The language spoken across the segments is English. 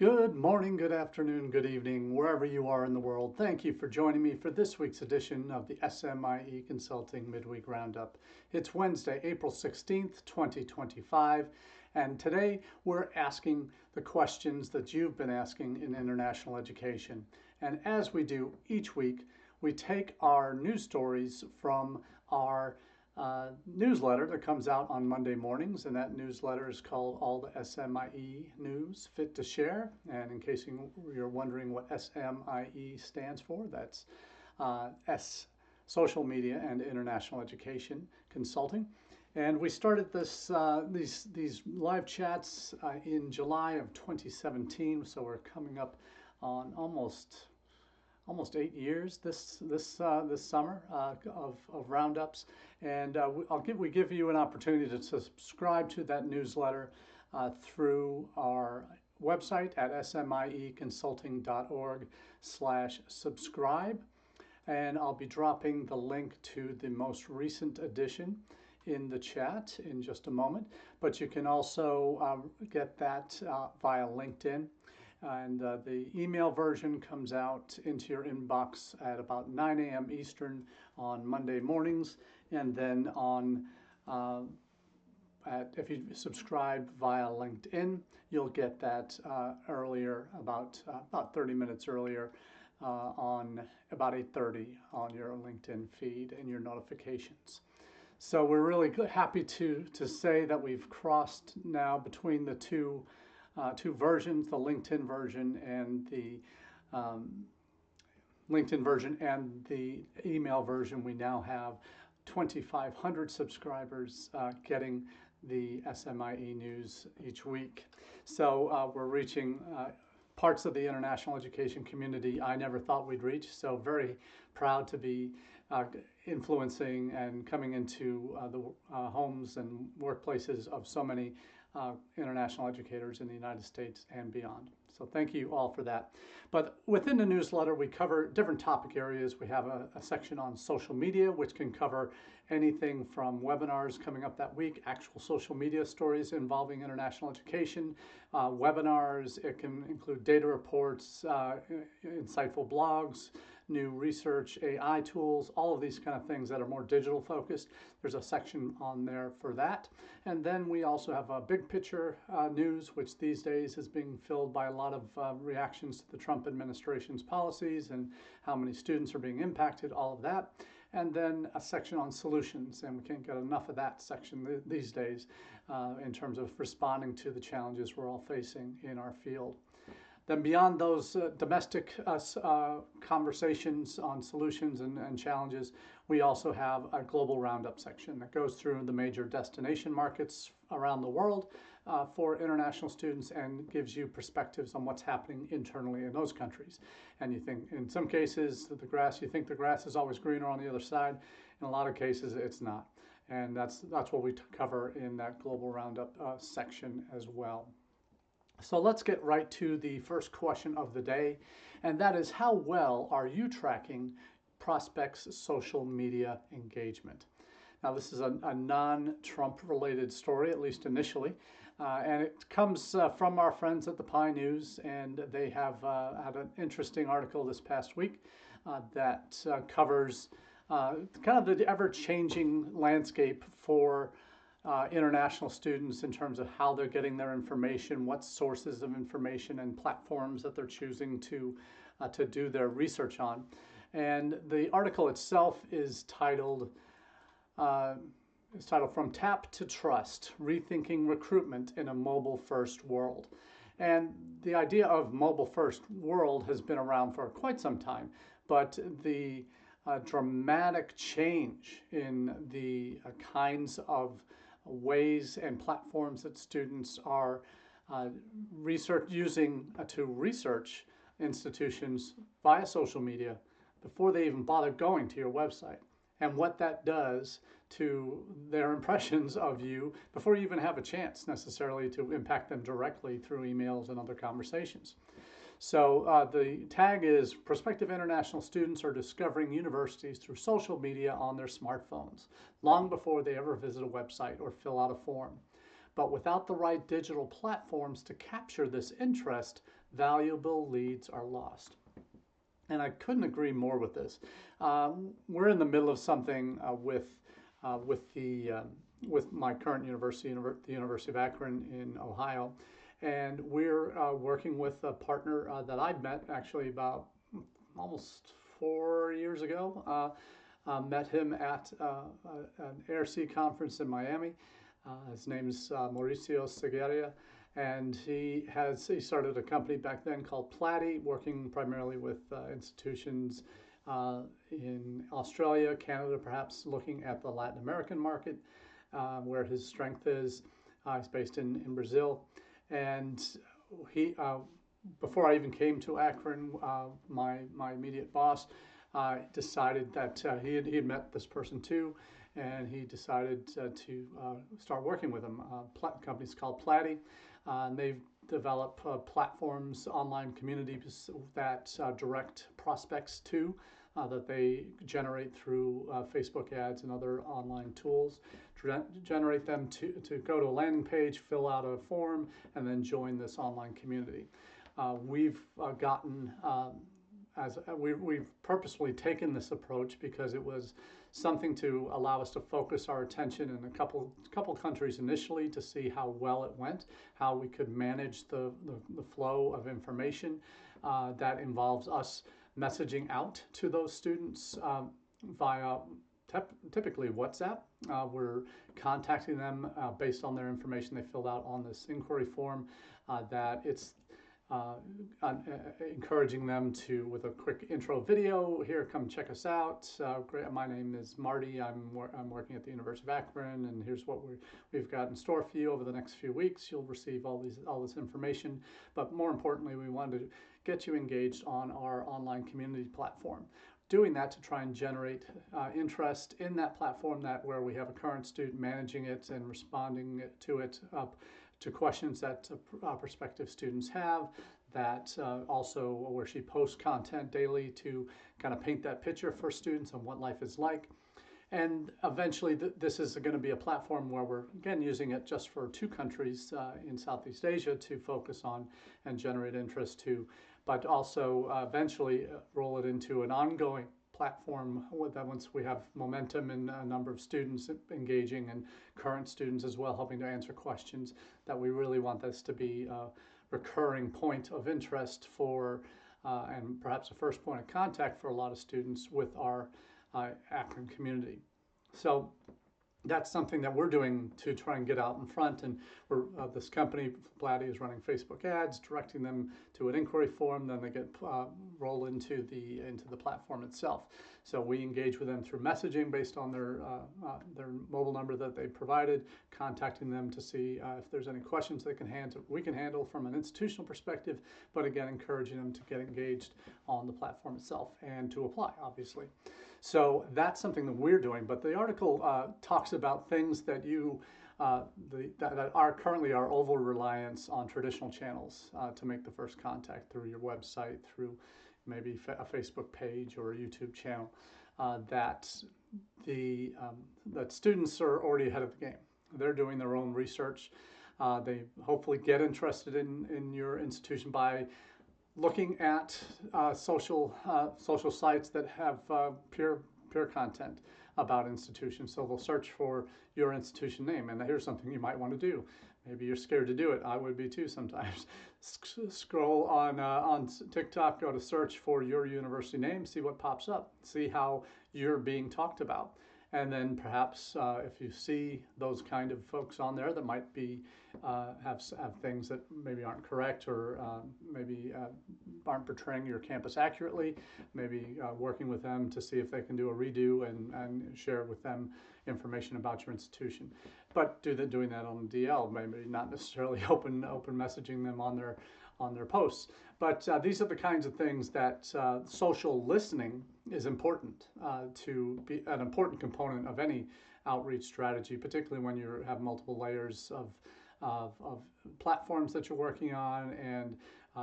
Good morning, good afternoon, good evening, wherever you are in the world. Thank you for joining me for this week's edition of the SMIE Consulting Midweek Roundup. It's Wednesday, April 16th, 2025, and today we're asking the questions that you've been asking in international education. And as we do each week, we take our news stories from our newsletter that comes out on Monday mornings, and that newsletter is called All the SMIE News Fit to Share. And in case you're wondering what SMIE stands for, that's S Social Media and International Education Consulting. And we started these live chats in July of 2017, so we're coming up on almost 8 years this summer of roundups, and we give you an opportunity to subscribe to that newsletter through our website at smieconsulting.org/subscribe, and I'll be dropping the link to the most recent edition in the chat in just a moment. But you can also get that via LinkedIn. And the email version comes out into your inbox at about 9 a.m. Eastern on Monday mornings. And then if you subscribe via LinkedIn, you'll get that earlier, about 30 minutes earlier, on about 8:30 on your LinkedIn feed and your notifications. So we're really happy to say that we've crossed now between the two versions, the LinkedIn version and the email version. We now have 2,500 subscribers getting the SMIE news each week. So we're reaching parts of the international education community I never thought we'd reach. So very proud to be influencing and coming into the homes and workplaces of so many international educators in the United States and beyond. So thank you all for that. But within the newsletter, we cover different topic areas. We have a section on social media, which can cover anything from webinars coming up that week, actual social media stories involving international education, webinars. It can include data reports, insightful blogs, new research, AI tools, all of these kind of things that are more digital focused. There's a section on there for that. And then we also have a big picture news, which these days is being filled by a lot of reactions to the Trump administration's policies and how many students are being impacted, all of that. And then a section on solutions, and we can't get enough of that section these days in terms of responding to the challenges we're all facing in our field. Then beyond those domestic conversations on solutions and challenges, we also have a global roundup section that goes through the major destination markets around the world for international students and gives you perspectives on what's happening internally in those countries. And you think, in some cases, you think the grass is always greener on the other side. In a lot of cases, it's not. And that's what we cover in that global roundup section as well. So let's get right to the first question of the day, and that is, how well are you tracking prospects' social media engagement? Now, this is a non-Trump related story, at least initially, and it comes from our friends at the Pi News, and they have had an interesting article this past week that covers kind of the ever-changing landscape for international students in terms of how they're getting their information, what sources of information and platforms that they're choosing to do their research on. And the article itself is titled From Tap to Trust, Rethinking Recruitment in a Mobile-First World. And the idea of mobile-first world has been around for quite some time, but the dramatic change in the kinds of ways and platforms that students are using to research institutions via social media before they even bother going to your website, and what that does to their impressions of you before you even have a chance necessarily to impact them directly through emails and other conversations. So the tag is, prospective international students are discovering universities through social media on their smartphones, long before they ever visit a website or fill out a form. But without the right digital platforms to capture this interest, valuable leads are lost. And I couldn't agree more with this. We're in the middle of something with my current university, the University of Akron in Ohio, and we're working with a partner that I'd met actually about almost 4 years ago. Met him at an ARC conference in Miami. His name's Mauricio Segueria, and he started a company back then called Platy, working primarily with institutions in Australia, Canada, perhaps looking at the Latin American market, where his strength is. He's based in Brazil, and he before I even came to Akron, my immediate boss decided that he had met this person too, and he decided to start working with him. Company's called Platy, and they've developed platforms, online communities that direct prospects to that they generate through Facebook ads and other online tools, generate them to go to a landing page, fill out a form, and then join this online community. We've purposefully taken this approach because it was something to allow us to focus our attention in a couple countries initially to see how well it went, how we could manage the flow of information that involves us messaging out to those students via typically WhatsApp. We're contacting them based on their information they filled out on this inquiry form, that it's encouraging them to, with a quick intro video, here, come check us out. Great, my name is Marty. I'm working at the University of Akron, and here's what we've got in store for you over the next few weeks. You'll receive all this information, but more importantly, we wanted to get you engaged on our online community platform. Doing that to try and generate interest in that platform, that where we have a current student managing it and responding to it to questions that prospective students have, that also where she posts content daily to kind of paint that picture for students on what life is like. And eventually this is going to be a platform where we're, again, using it just for 2 countries in Southeast Asia to focus on and generate interest to, but also eventually roll it into an ongoing platform that once we have momentum and a number of students engaging and current students as well helping to answer questions, that we really want this to be a recurring point of interest for and perhaps a first point of contact for a lot of students with our Akron community. So that's something that we're doing to try and get out in front, and this company, Platy, is running Facebook ads, directing them to an inquiry form, then they get rolled into the platform itself. So we engage with them through messaging based on their mobile number that they provided, contacting them to see if there's any questions we can handle from an institutional perspective, but again, encouraging them to get engaged on the platform itself and to apply, obviously. So that's something that we're doing, but the article talks about things that that are currently our over reliance on traditional channels to make the first contact through your website, through maybe a Facebook page or a YouTube channel, that students are already ahead of the game. They're doing their own research. They hopefully get interested in your institution by looking at social sites that have peer content about institutions. So they'll search for your institution name, and here's something you might want to do. Maybe you're scared to do it. I would be too sometimes. Scroll on TikTok, go to search for your university name, see what pops up, see how you're being talked about. And then perhaps if you see those kind of folks on there that might be have things that maybe aren't correct, or maybe aren't portraying your campus accurately, maybe working with them to see if they can do a redo and share with them information about your institution. But doing that on DL, maybe not necessarily open messaging them on their posts. But these are the kinds of things that social listening is important to be an important component of any outreach strategy, particularly when you have multiple layers of platforms that you're working on, and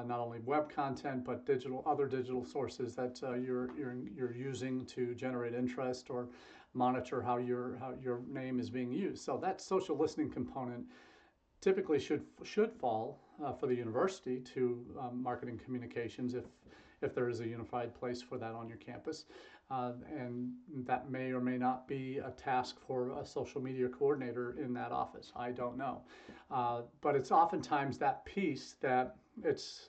not only web content but other digital sources that you're using to generate interest or monitor how your name is being used. So that social listening component typically should fall for the university to marketing communications if there is a unified place for that on your campus. And that may or may not be a task for a social media coordinator in that office. I don't know. But it's oftentimes that piece that it's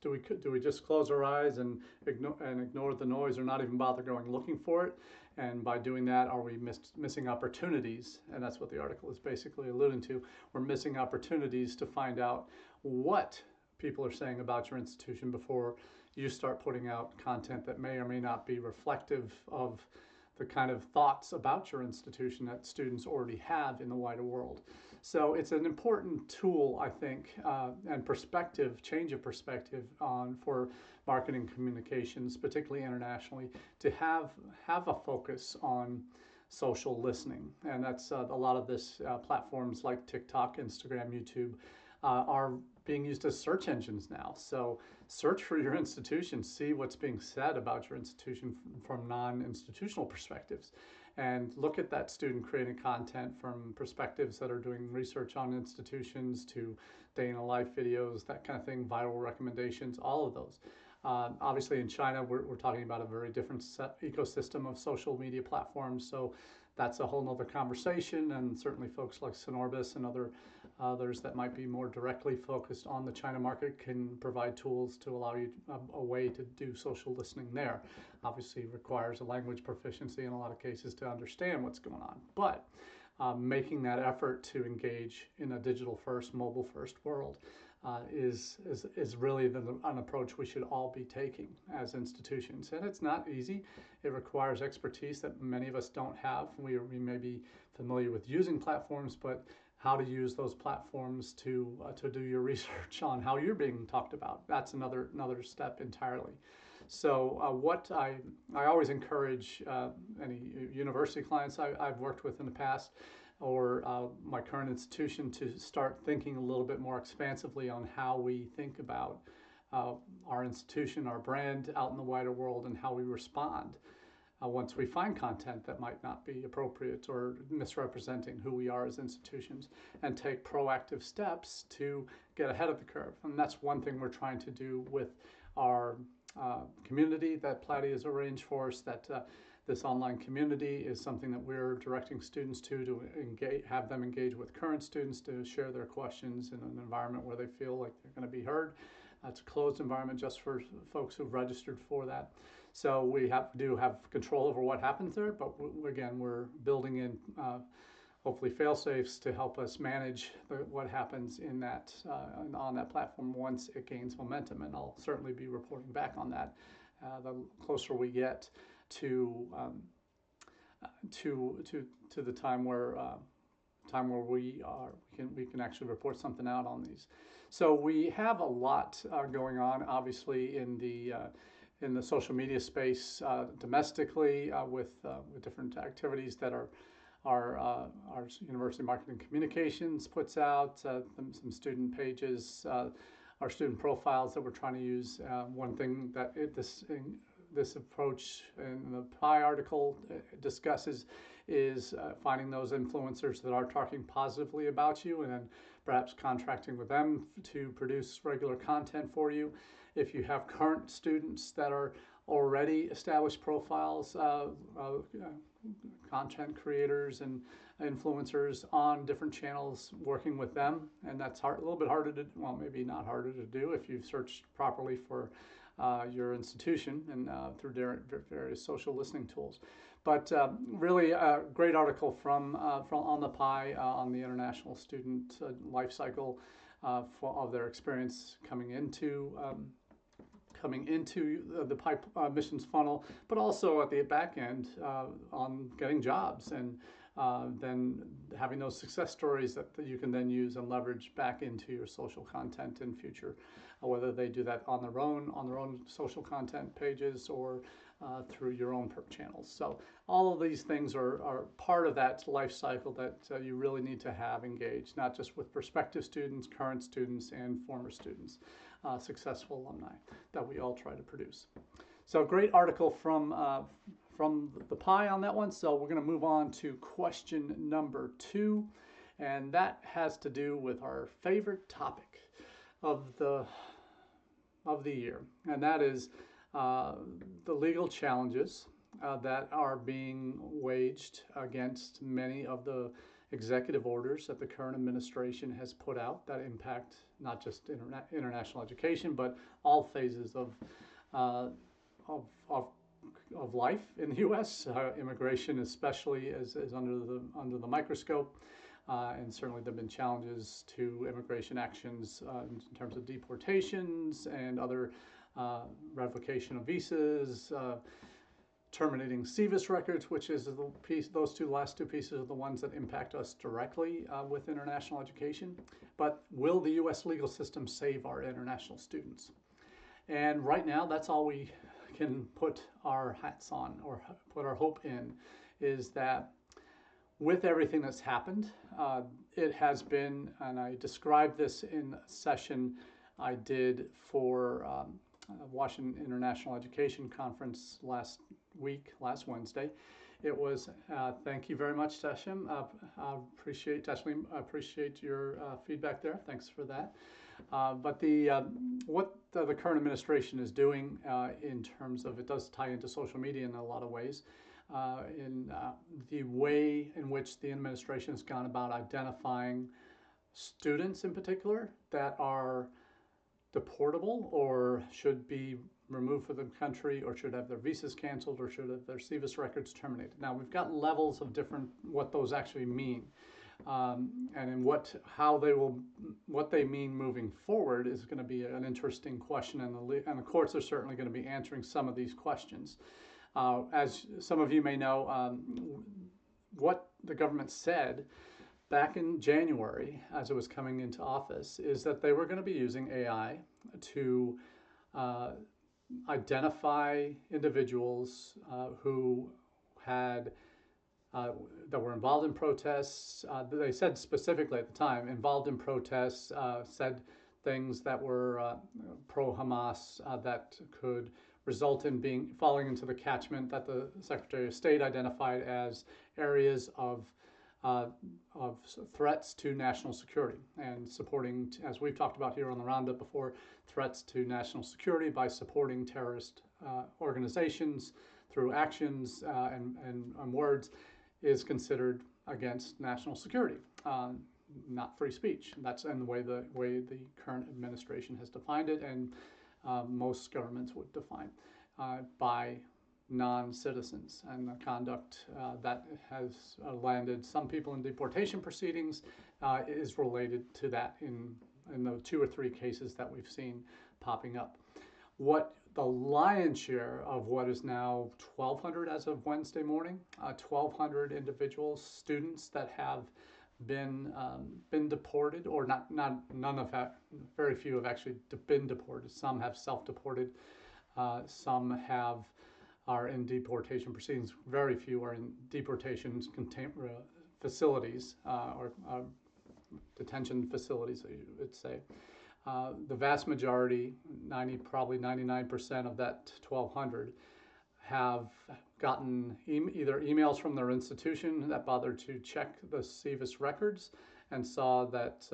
do we just close our eyes and ignore the noise, or not even bother going looking for it? And by doing that, are we missing opportunities? And that's what the article is basically alluding to. We're missing opportunities to find out what people are saying about your institution before you start putting out content that may or may not be reflective of the kind of thoughts about your institution that students already have in the wider world. So it's an important tool, I think, and change of perspective for marketing communications, particularly internationally, to have a focus on social listening. And that's a lot of this platforms like TikTok, Instagram, YouTube are being used as search engines now. So search for your institution, see what's being said about your institution from non-institutional perspectives, and look at that student creating content from perspectives that are doing research on institutions to day in a life videos, that kind of thing, viral recommendations, all of those. Obviously in China, we're talking about a very different ecosystem of social media platforms, so that's a whole nother conversation, and certainly folks like Sonorbis and others that might be more directly focused on the China market can provide tools to allow you a way to do social listening there. Obviously it requires a language proficiency in a lot of cases to understand what's going on, but making that effort to engage in a digital first, mobile first world is really an approach we should all be taking as institutions. And it's not easy. It requires expertise that many of us don't have. We may be familiar with using platforms, but how to use those platforms to do your research on how you're being talked about, that's another step entirely. So what I always encourage any university clients I've worked with in the past, or my current institution, to start thinking a little bit more expansively on how we think about our institution, our brand out in the wider world, and how we respond once we find content that might not be appropriate or misrepresenting who we are as institutions, and take proactive steps to get ahead of the curve. And that's one thing we're trying to do with our community that Platy has arranged for us, that this online community is something that we're directing students to engage, have them engage with current students, to share their questions in an environment where they feel like they're going to be heard. It's a closed environment just for folks who've registered for that. So we do have control over what happens there, but again, we're building in hopefully fail-safes to help us manage what happens in that on that platform once it gains momentum. And I'll certainly be reporting back on that the closer we get to the time where we can actually report something out on these. So we have a lot going on, obviously, in the social media space domestically with different activities that our University Marketing Communications puts out, some student pages, our student profiles that we're trying to use. One thing that this approach in the PI article discusses is finding those influencers that are talking positively about you, and then perhaps contracting with them to produce regular content for you. If you have current students that are already established profiles, content creators and influencers on different channels, working with them, and that's a little bit harder to, well, maybe not harder to do if you've searched properly for your institution and through various social listening tools. But really a great article from on the PI on the international student life cycle of their experience coming into the PI admissions funnel, but also at the back end on getting jobs, and then having those success stories that you can then use and leverage back into your social content in future, whether they do that on their own social content pages or through your own channels. So all of these things are part of that life cycle that you really need to have engaged, not just with prospective students, current students, and former students, successful alumni that we all try to produce. So great article from the PI on that one. So we're going to move on to question number 2. And that has to do with our favorite topic of the year, and that is the legal challenges that are being waged against many of the executive orders that the current administration has put out that impact not just international education, but all phases uh, of, of, of life in the U.S. Immigration, especially, is under the microscope. And certainly there have been challenges to immigration actions in terms of deportations and other revocation of visas, terminating SEVIS records, which is the piece, those last two pieces are the ones that impact us directly with international education. But will the U.S. legal system save our international students? And right now, that's all we can put our hats on or put our hope in, is that with everything that's happened, it has been, and I described this in a session I did for Washington International Education Conference last Wednesday. It was, thank you very much, Taslim. Taslim, I appreciate your feedback there. Thanks for that. But what the current administration is doing in terms of, it does tie into social media in a lot of ways, in the way in which the administration has gone about identifying students in particular that are deportable or should be removed from the country or should have their visas canceled or should have their SEVIS records terminated. Now, we've got levels of different, what those actually mean. And in what they mean moving forward is going to be an interesting question, and the courts are certainly going to be answering some of these questions. As some of you may know, what the government said back in January, as it was coming into office, is that they were going to be using AI to identify individuals who had that were involved in protests. They said specifically at the time, involved in protests, said things that were pro-Hamas that could result in falling into the catchment that the Secretary of State identified as areas of threats to national security, and supporting, as we've talked about here on the Roundup before, threats to national security by supporting terrorist organizations through actions and words is considered against national security, not free speech. That's in the way the current administration has defined it, and most governments would define by non-citizens, and the conduct that has landed some people in deportation proceedings is related to that in the 2 or 3 cases that we've seen popping up. What the lion's share of what is now 1,200 as of Wednesday morning, 1,200 individuals, students that have been deported, or very few have actually been deported. Some have self-deported, some are in deportation proceedings. Very few are in deportation facilities or detention facilities, you would say. The vast majority, probably 99% of that 1,200, have gotten either emails from their institution that bothered to check the SEVIS records and saw that,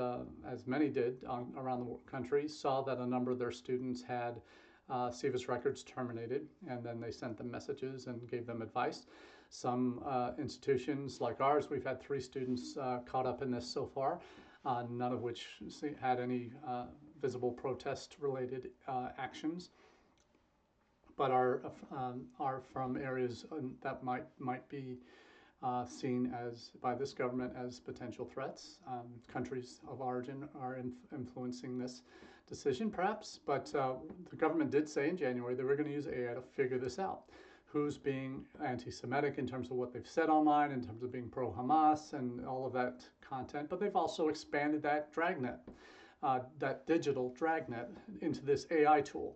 as many did around the country, saw that a number of their students had SEVIS records terminated, and then they sent them messages and gave them advice. Some institutions like ours, we've had 3 students caught up in this so far, none of which had any visible protest-related actions, but are from areas that might be seen as, by this government, as potential threats. Countries of origin are influencing this decision, perhaps, but the government did say in January they were going to use AI to figure this out. Who's being anti-Semitic in terms of what they've said online, in terms of being pro-Hamas and all of that content, but they've also expanded that dragnet, that digital dragnet, into this AI tool.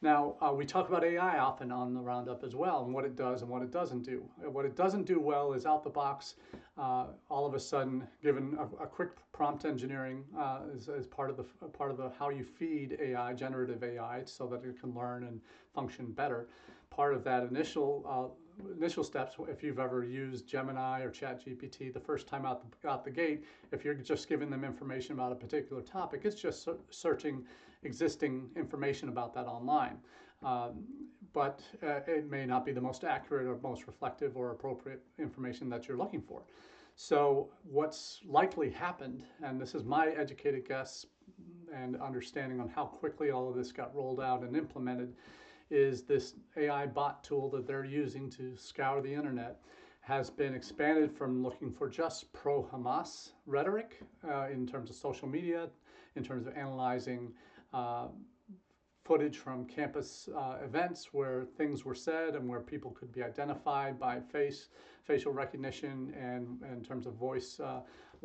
Now, we talk about AI often on the Roundup as well, and what it does and what it doesn't do. What it doesn't do well is out the box, all of a sudden, given a quick prompt engineering is part of the how you feed AI, generative AI, so that it can learn and function better. Part of that initial steps, if you've ever used Gemini or ChatGPT, the first time out the gate, if you're just giving them information about a particular topic, it's just searching existing information about that online. But it may not be the most accurate or most reflective or appropriate information that you're looking for. So what's likely happened, and this is my educated guess and understanding on how quickly all of this got rolled out and implemented, is this AI bot tool that they're using to scour the internet has been expanded from looking for just pro-Hamas rhetoric in terms of social media, in terms of analyzing footage from campus events where things were said and where people could be identified by facial recognition, and in terms of voice,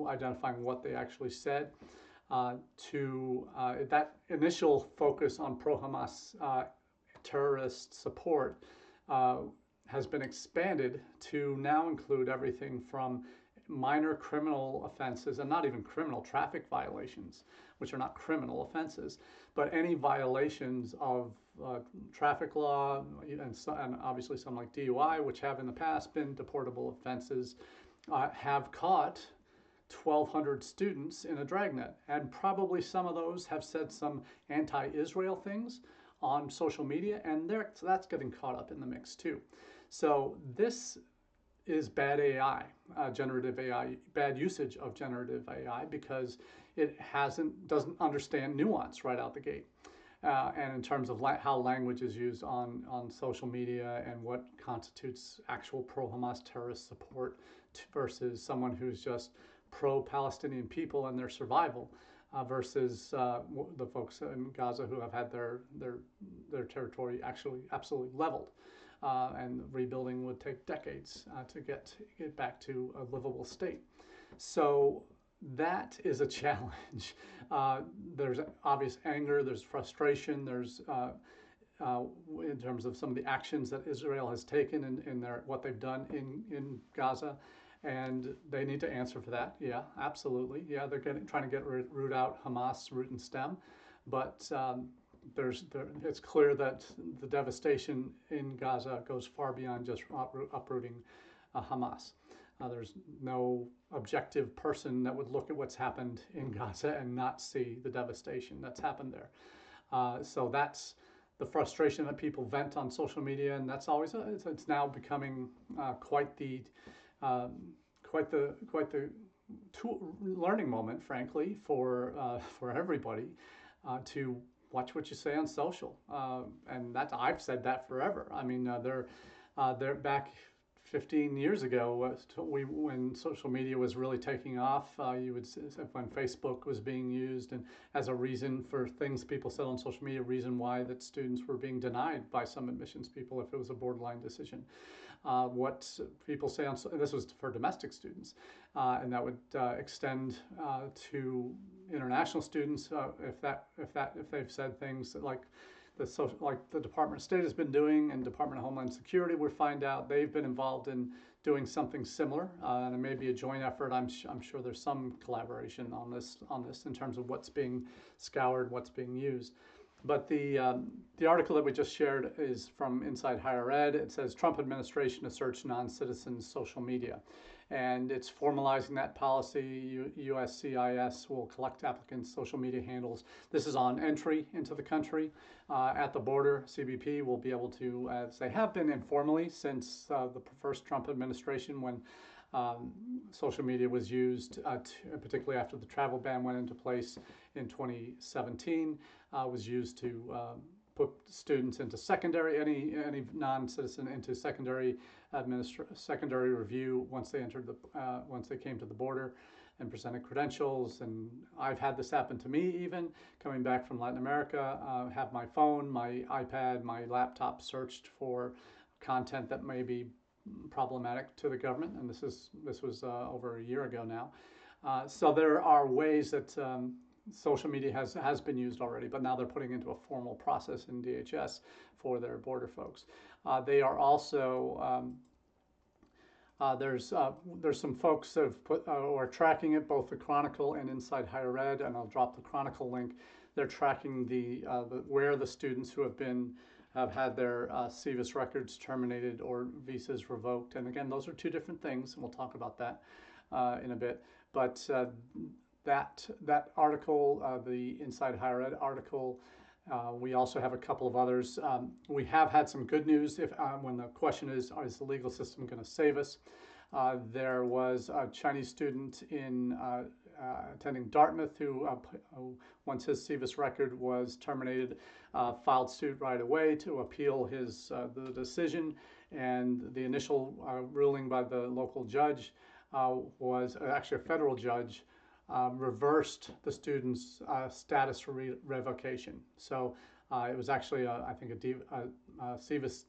identifying what they actually said. To that initial focus on pro-Hamas terrorist support has been expanded to now include everything from minor criminal offenses, and not even criminal traffic violations, which are not criminal offenses, but any violations of traffic law, and obviously some like DUI, which have in the past been deportable offenses, have caught 1,200 students in a dragnet. And probably some of those have said some anti-Israel things on social media, and that's getting caught up in the mix too. So this is bad AI, generative AI, bad usage of generative AI, because it doesn't understand nuance right out the gate. And in terms of how language is used on social media and what constitutes actual pro-Hamas terrorist support versus someone who's just pro-Palestinian people and their survival, versus the folks in Gaza who have had their territory actually absolutely leveled. And rebuilding would take decades to get back to a livable state. So that is a challenge. There's obvious anger, there's frustration, there's in terms of some of the actions that Israel has taken in what they've done in Gaza, and they need to answer for that. Yeah, absolutely. Yeah, they're trying to root out Hamas, root and stem, but it's clear that the devastation in Gaza goes far beyond just uprooting Hamas. There's no objective person that would look at what's happened in Gaza and not see the devastation that's happened there. So that's the frustration that people vent on social media, and that's always it's now becoming quite the learning moment, frankly, for everybody to watch what you say on social, and I've said that forever. I mean, they're back 15 years ago, when social media was really taking off. You would see when Facebook was being used, and as a reason for things people said on social media, reason why that students were being denied by some admissions people if it was a borderline decision. What people say on this was for domestic students, and that would extend to international students if they've said things like the Department of State has been doing, and Department of Homeland Security, we find out they've been involved in doing something similar, and it may be a joint effort. I'm sure there's some collaboration on this in terms of what's being scoured, what's being used. But the article that we just shared is from Inside Higher Ed. It says Trump administration to search non-citizens' social media. And it's formalizing that policy. USCIS will collect applicants' social media handles. This is on entry into the country. At the border, CBP will be able to, as they have been informally since the first Trump administration, when social media was used, particularly after the travel ban went into place in 2017, was used to put students into secondary, any non-citizen into secondary review once they entered once they came to the border and presented credentials. And I've had this happen to me, even coming back from Latin America. Have my phone, my iPad, my laptop searched for content that may be problematic to the government, and this was over a year ago now. So there are ways that social media has been used already, but now they're putting into a formal process in DHS for their border folks. They are also There's some folks that have put or are tracking it, both the Chronicle and Inside Higher Ed, and I'll drop the Chronicle link. They're tracking where the students who have had their SEVIS records terminated or visas revoked. And again, those are two different things, and we'll talk about that in a bit. But that article, the Inside Higher Ed article, we also have a couple of others. We have had some good news when the question is the legal system going to save us? There was a Chinese student attending Dartmouth who, once his SEVIS record was terminated, filed suit right away to appeal the decision. And the initial ruling by the local judge was actually a federal judge, reversed the student's status revocation. So it was actually, I think, a SEVIS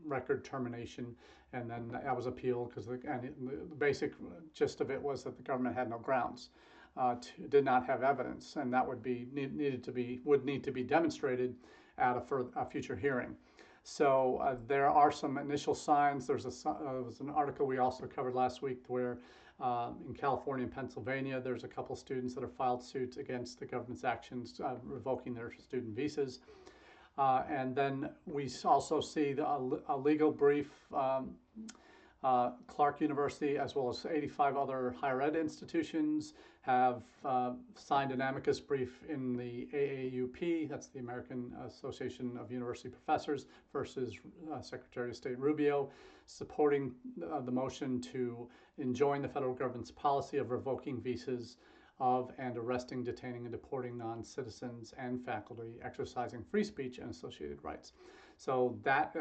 record termination, and then that was appealed because the basic gist of it was that the government had no grounds, did not have evidence, and that would need to be demonstrated at a future hearing. So there are some initial signs. There was an article we also covered last week where in California and Pennsylvania, there's a couple students that have filed suits against the government's actions revoking their student visas. And then we also see a legal brief. Clark University, as well as 85 other higher ed institutions, have signed an amicus brief in the AAUP, that's the American Association of University Professors, versus Secretary of State Rubio, supporting the motion to enjoin the federal government's policy of revoking visas of and arresting, detaining, and deporting non-citizens and faculty exercising free speech and associated rights. So that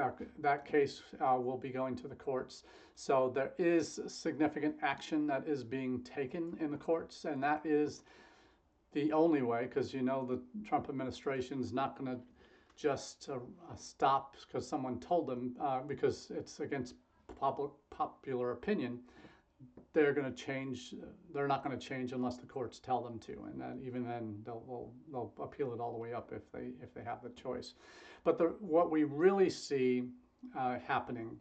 case will be going to the courts. So there is significant action that is being taken in the courts, and that is the only way, because you know the Trump administration is not going to just stop because someone told them, because it's against popular opinion. They're going to change. They're not going to change unless the courts tell them to, and then even then they'll appeal it all the way up if they have the choice. But what we really see happening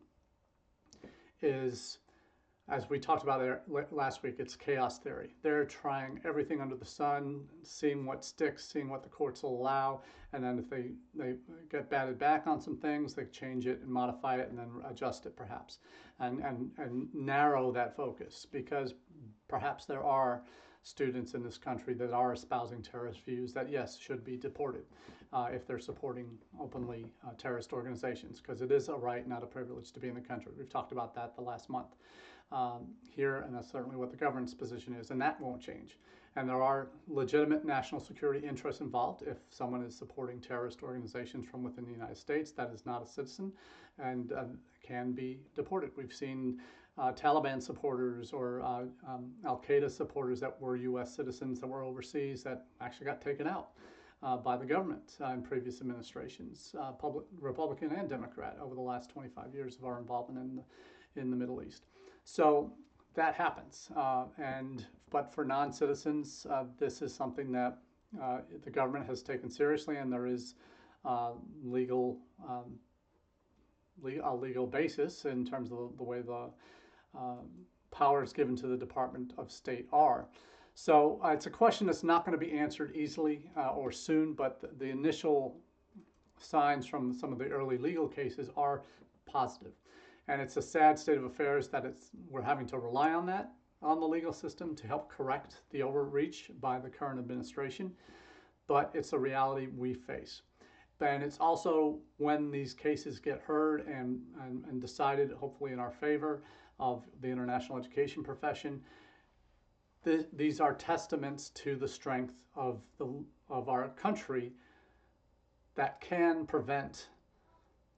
is, as we talked about last week, it's chaos theory. They're trying everything under the sun, seeing what sticks, seeing what the courts will allow, and then if they get batted back on some things, they change it and modify it and then adjust it perhaps, and narrow that focus, because perhaps there are students in this country that are espousing terrorist views that, yes, should be deported if they're supporting openly terrorist organizations, because it is a right, not a privilege, to be in the country. We've talked about that the last month here, and that's certainly what the government's position is, and that won't change. And there are legitimate national security interests involved. If someone is supporting terrorist organizations from within the United States, that is not a citizen and can be deported. We've seen Taliban supporters or Al-Qaeda supporters that were U.S. citizens that were overseas that actually got taken out by the government in previous administrations, Republican and Democrat, over the last 25 years of our involvement in the Middle East. So that happens. But for non-citizens, this is something that the government has taken seriously, and there is a legal basis in terms of the way the powers given to the Department of State are. So it's a question that's not going to be answered easily or soon, but the initial signs from some of the early legal cases are positive. And it's a sad state of affairs that we're having to rely on the legal system to help correct the overreach by the current administration, but it's a reality we face. And it's also, when these cases get heard and decided, hopefully in our favor, of the international education profession, these are testaments to the strength of our country that can prevent,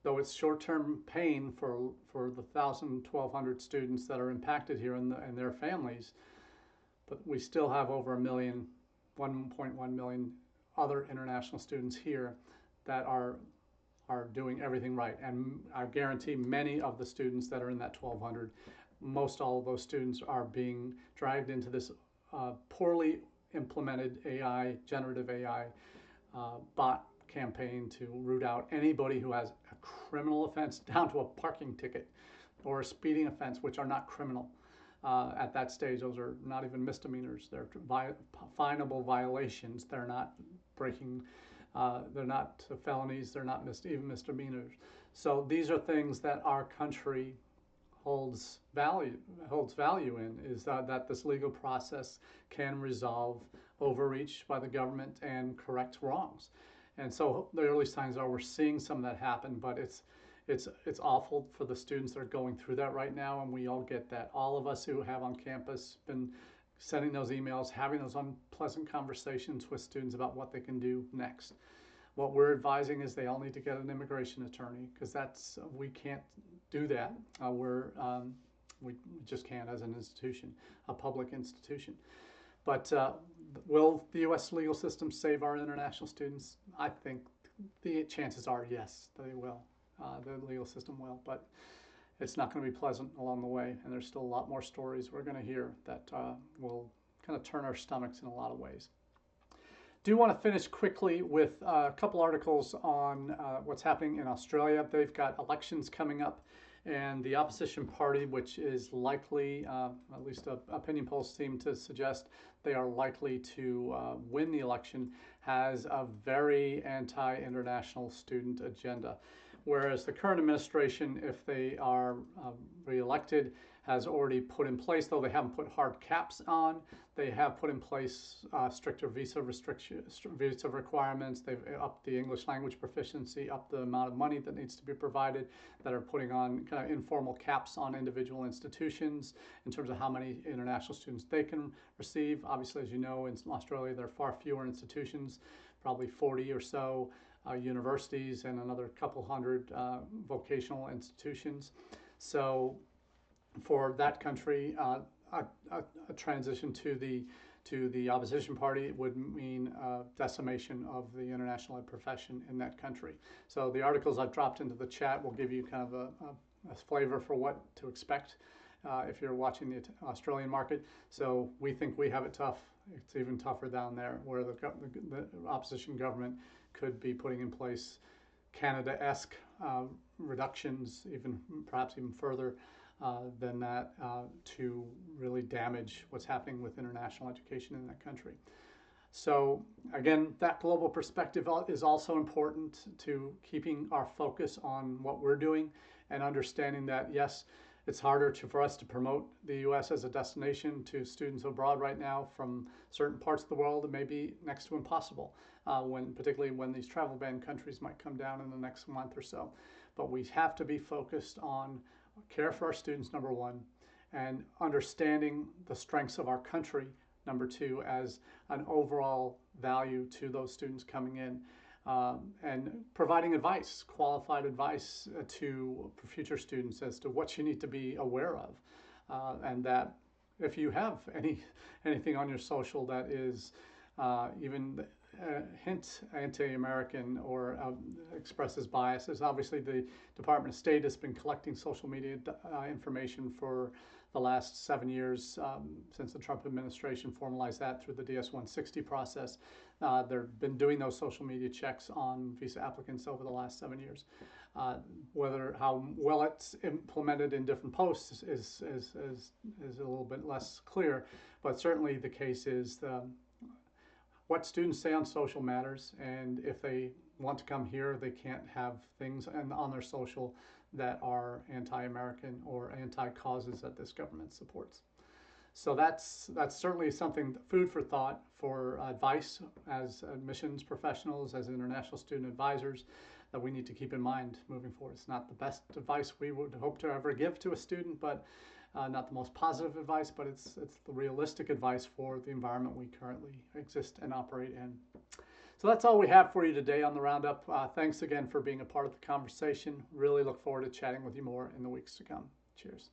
though it's short-term pain for the 1,000, 1,200 students that are impacted here and their families, but we still have over 1.1 million other international students here that are doing everything right. And I guarantee many of the students that are in that 1,200, most all of those students are being dragged into this poorly implemented generative AI bot campaign to root out anybody who has a criminal offense, down to a parking ticket, or a speeding offense, which are not criminal. At that stage, those are not even misdemeanors. They're finable violations. They're not breaking, they're not felonies. They're not even misdemeanors. So these are things that our country holds value in, is that this legal process can resolve overreach by the government and correct wrongs. And so the early signs are we're seeing some of that happen, but it's awful for the students that are going through that right now, and we all get that. All of us who have on campus been sending those emails, having those unpleasant conversations with students about what they can do next. What we're advising is they all need to get an immigration attorney, because we can't do that. We just can't as an institution, a public institution. But will the U.S. legal system save our international students? I think the chances are yes, they will. The legal system will, but it's not going to be pleasant along the way, and there's still a lot more stories we're going to hear that will kind of turn our stomachs in a lot of ways. Do want to finish quickly with a couple articles on what's happening in Australia. They've got elections coming up, and the opposition party, which is likely, at least opinion polls seem to suggest they are likely to win the election, has a very anti-international student agenda. Whereas the current administration, if they are re-elected, has already put in place, though they haven't put hard caps on, they have put in place stricter visa requirements. They've upped the English language proficiency, upped the amount of money that needs to be provided, that are putting on kind of informal caps on individual institutions in terms of how many international students they can receive. Obviously, as you know, in Australia, there are far fewer institutions, probably 40 or so universities and another couple hundred vocational institutions. So for that country, a transition to the opposition party would mean decimation of the international ed profession in that country. So the articles I've dropped into the chat will give you kind of a flavor for what to expect if you're watching the Australian market. So we think we have it tough. It's even tougher down there, where the opposition government could be putting in place Canada-esque reductions, perhaps even further than that, to really damage what's happening with international education in that country. So again, that global perspective is also important to keeping our focus on what we're doing and understanding that, yes, it's harder for us to promote the U.S. as a destination to students abroad right now from certain parts of the world. It may be next to impossible, particularly when these travel ban countries might come down in the next month or so. But we have to be focused on care for our students, number one, and understanding the strengths of our country, number two, as an overall value to those students coming in. And providing advice, qualified advice to future students as to what you need to be aware of. And that if you have anything on your social that is even hint anti-American or expresses biases, obviously the Department of State has been collecting social media information for the last 7 years since the Trump administration formalized that through the DS-160 process. They've been doing those social media checks on visa applicants over the last 7 years. How well it's implemented in different posts is a little bit less clear, but certainly the case is what students say on social matters, and if they want to come here, they can't have things on their social that are anti-American or anti-causes that this government supports. So that's certainly something, food for thought, for advice as admissions professionals, as international student advisors, that we need to keep in mind moving forward. It's not the best advice we would hope to ever give to a student, but not the most positive advice, but it's the realistic advice for the environment we currently exist and operate in. So that's all we have for you today on the Roundup. Thanks again for being a part of the conversation. Really look forward to chatting with you more in the weeks to come. Cheers.